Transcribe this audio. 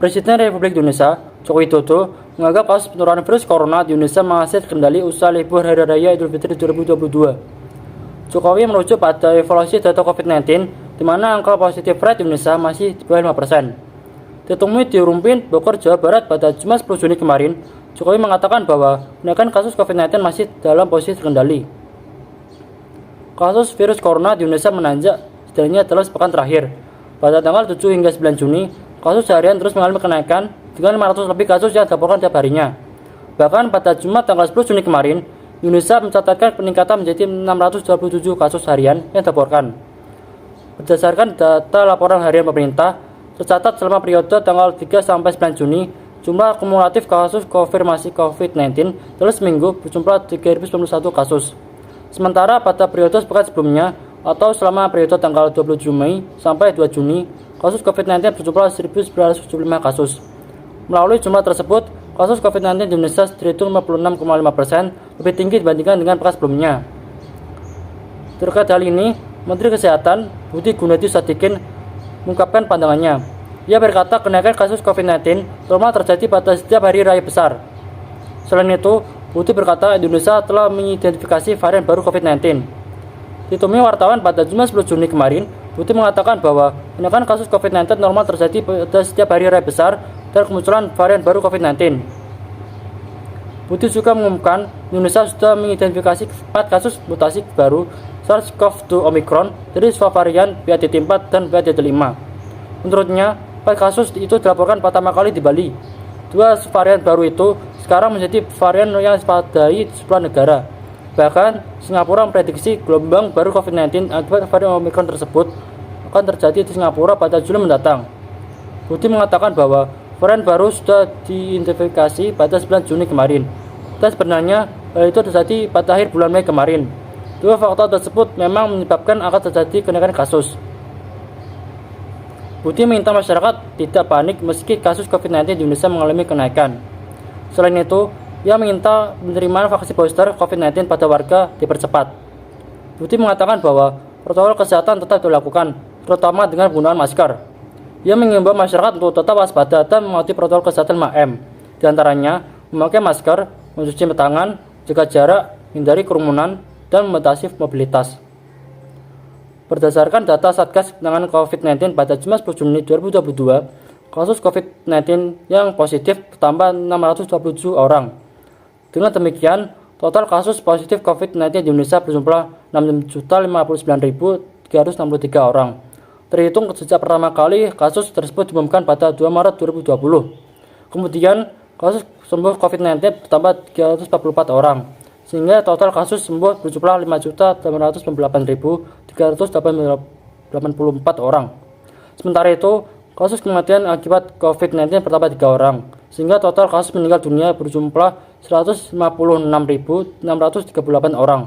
Presiden Republik Indonesia, Joko Widodo, menganggap kasus penularan virus corona di Indonesia masih terkendali usai libur Hari Raya Idul Fitri 2022. Jokowi merujuk pada evaluasi data COVID-19, di mana angka positif rate di Indonesia masih di bawah 5%. Ditemui di Rumpin, Bogor, Jawa Barat pada Jumat 10 Juni kemarin, Jokowi mengatakan bahwa kenaikan kasus COVID-19 masih dalam posisi terkendali. Kasus virus corona di Indonesia menanjak setidaknya dalam sepekan terakhir. Pada tanggal 7 hingga 9 Juni, kasus harian terus mengalami kenaikan dengan 500 lebih kasus yang dilaporkan tiap harinya. Bahkan pada Jumat tanggal 10 Juni kemarin, Indonesia mencatatkan peningkatan menjadi 627 kasus harian yang dilaporkan. Berdasarkan data laporan harian pemerintah, tercatat selama periode tanggal 3 sampai 9 Juni, jumlah kumulatif kasus konfirmasi COVID-19 dalam seminggu berjumlah 3.091 kasus. Sementara pada periode sepekan sebelumnya, atau selama periode tanggal 27 Mei sampai 2 Juni, kasus COVID-19 berjumlah 1.975 kasus. Melalui jumlah tersebut, kasus COVID-19 di Indonesia terhitung 56,5% lebih tinggi dibandingkan dengan pekan sebelumnya. Terkait hal ini, Menteri Kesehatan Budi Gunadi Sadikin mengungkapkan pandangannya. Ia berkata kenaikan kasus COVID-19 normal terjadi pada setiap hari raya besar. Selain itu, Budi berkata Indonesia telah mengidentifikasi varian baru COVID-19. Ditemui wartawan pada Jumat 10 Juni kemarin, Budi mengatakan bahwa kenaikan kasus COVID-19 normal terjadi pada setiap hari raya besar dan kemunculan varian baru COVID-19. Budi juga mengumumkan Indonesia sudah mengidentifikasi 4 kasus mutasi baru SARS-CoV-2 Omicron dari subvarian BA.4 dan BA.5. Menurutnya, 4 kasus itu dilaporkan pertama kali di Bali. 2 varian baru itu sekarang menjadi varian yang dipadai di sebuah negara. Bahkan, Singapura memprediksi gelombang baru COVID-19 akibat varian Omicron tersebut akan terjadi di Singapura pada Juli mendatang. Budi mengatakan bahwa varian baru sudah diidentifikasi pada 9 Juni kemarin. Dan sebenarnya hal itu terjadi pada akhir bulan Mei kemarin. 2 faktor tersebut memang menyebabkan akan terjadi kenaikan kasus. Budi meminta masyarakat tidak panik meski kasus COVID-19 di Indonesia mengalami kenaikan. Selain itu, ia meminta penerimaan vaksin booster COVID-19 pada warga dipercepat. Budi mengatakan bahwa protokol kesehatan tetap dilakukan, terutama dengan penggunaan masker. Ia mengimbau masyarakat untuk tetap waspada dan mematuhi protokol kesehatan 5M, di antaranya memakai masker, mencuci tangan, jaga jarak, hindari kerumunan, dan membatasi mobilitas. Berdasarkan data Satgas Penanganan COVID-19 pada Jumat 10 Juni 2022, kasus COVID-19 yang positif bertambah 627 orang. Dengan demikian, total kasus positif COVID-19 di Indonesia berjumlah 6.059.363 orang. Terhitung sejak pertama kali kasus tersebut diumumkan pada 2 Maret 2020. Kemudian, kasus sembuh COVID-19 bertambah 344 orang, sehingga total kasus sembuh berjumlah 5.898.384 orang. Sementara itu, kasus kematian akibat COVID-19 bertambah 3 orang, sehingga total kasus meninggal dunia berjumlah 156.638 orang.